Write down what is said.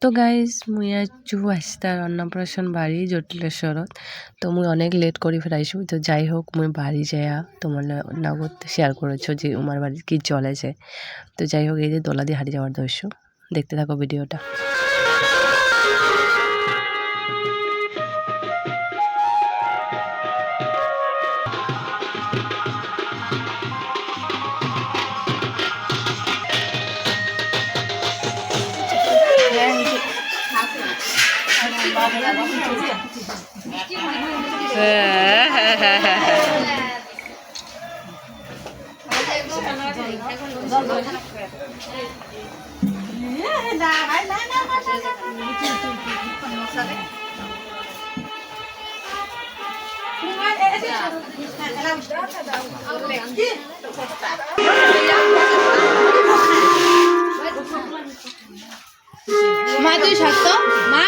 তো গাইজ মুই আছো আস্তার অন্নপ্রাশন বাড়ি জটিলেশ্বরত। তো মুই অনেক লেট করে ফেরাইছো। তো যাই হোক মুই বাড়ি যাইয়া তোমার নগদ শেয়ার করেছো যে আমার বাড়ির কি চলেছে। তো যাই হোক এই যে দোলা দিয়ে হারিয়ে যাওয়ার দৃশ্য দেখতে থাকো ভিডিওটা। মা তুই থাকতো মা